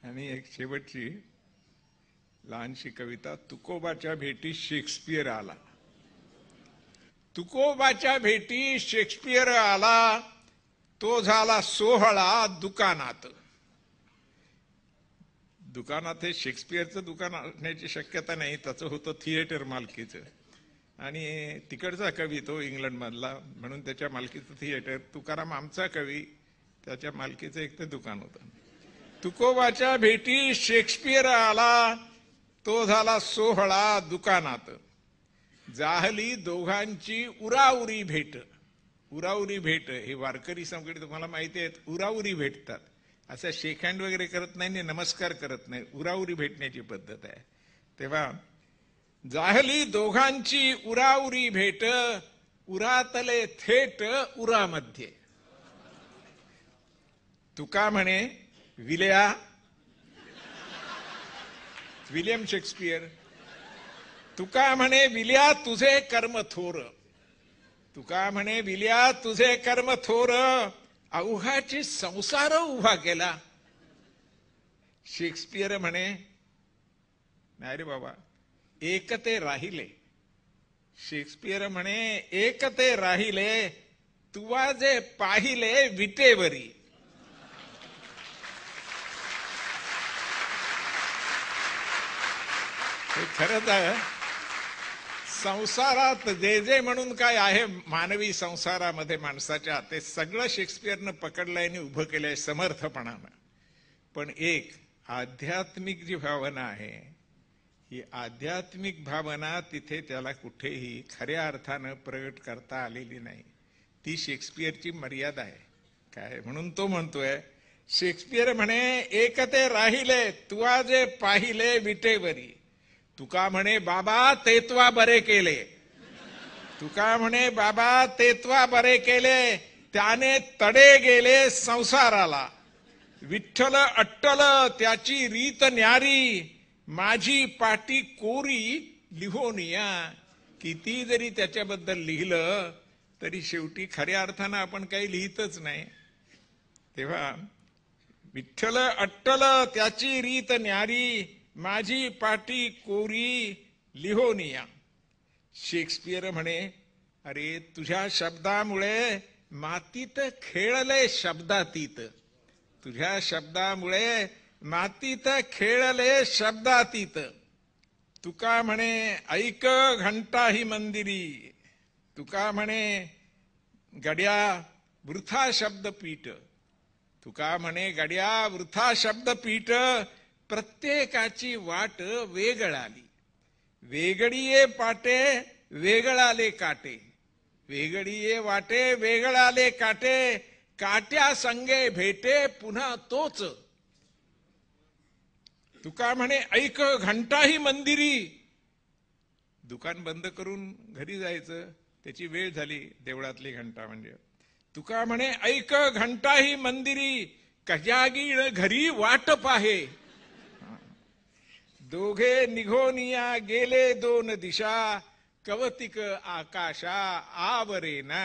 आणि एक शेवटची लहानशी कविता. तुकोबाच्या भेटी शेक्सपियर आला. तुकोबाच्या भेटी शेक्सपियर आला, तो झाला सोहळा दुकानात. दुकानात हे शेक्सपियरचं दुकान असण्याची शक्यता नाही, त्याचं होतं थिएटर मालकीचं. आणि तिकडचा कवी तो इंग्लंडमधला, म्हणून त्याच्या मालकीचं थिएटर. तुकाराम आमचा कवी, त्याच्या मालकीचं एक ते दुकान होतं. तुकोबाच्या भेटी शेक्सपियर आला, तो झाला सोहळा दुकानात. जाहली दोघांची उराउरी भेट. उराउरी भेट हे वारकरी संकट तुम्हाला माहिती आहेत, उराउरी भेटतात. असं शेक हँड वगैरे करत नाही, नमस्कार करत नाही, उराउरी भेटण्याची पद्धत आहे. तेव्हा जाहली दोघांची उराउरी भेट, उरातले थेट उरामध्ये. तुका म्हणे विल्या, विलियम शेक्सपियर. तुका म्हणे विल्या तुझे कर्म थोर. तुका म्हणे विल्या तुझे कर्म थोर, अवघाची संसार उभा केला. शेक्सपियर म्हणे नाही रे बाबा, एकते राहिले. शेक्सपियर म्हणे एकते राहिले, तुवा जे पाहिले विटेवरी. हे खरंच आहे. संसारात जे जे म्हणून काय आहे मानवी संसारामध्ये माणसाच्या, ते सगळं शेक्सपियरनं पकडलंय आणि उभं केलंय समर्थपणानं. पण एक आध्यात्मिक जी भावना आहे, ही आध्यात्मिक भावना तिथे त्याला कुठेही खऱ्या अर्थानं प्रगट करता आलेली नाही. ती शेक्सपियरची मर्यादा आहे. काय म्हणून तो म्हणतोय, शेक्सपियर म्हणे एकते राहिले, तुवा जे पाहिले विटेवरी. तुका म्हणे बाबा तेत्वा बरे केले. तुका म्हणे बाबा तेत्वा बरे केले, त्याने तडे गेले संसाराला. विठ्ठल अट्टल त्याची रीत न्यारी, माझी पाटी कोरी लिहोनिया. किती जरी त्याच्याबद्दल लिहिलं तरी शेवटी खऱ्या अर्थानं आपण काही लिहितच नाही. तेव्हा विठ्ठल अट्टल त्याची रीत न्यारी, माझी पाटी कोरी लिहोनिया. शेक्सपियर म्हणे अरे तुझ्या शब्दामुळे मातीत खेळले शब्दातीत. तुझ्या शब्दामुळे मातीत खेळले शब्दातीत. तुका म्हणे ऐक घंटा ही मंदिरी. तुका म्हणे गड्या वृथा शब्दपीठ. तुका म्हणे गड्या वृथा शब्दपीठ, प्रत्येकाची वाट वेगळाली. वेगळीये पाटे वेगळाले काटे. वेगळीये वाटे वेगळाले काटे, काट्या संगे भेटे पुन्हा तोच. तुका म्हणे ऐक घंटा ही मंदिरी. दुकान बंद करून घरी जायचं, त्याची वेळ झाली देवळातली घंटा म्हणजे. तुका म्हणे ऐक घंटा ही मंदिरी, कजागीळ घरी वाट पाहे. दोघे निघोनिया गेले दोन दिशा, कवतिक आकाशा आवरेना.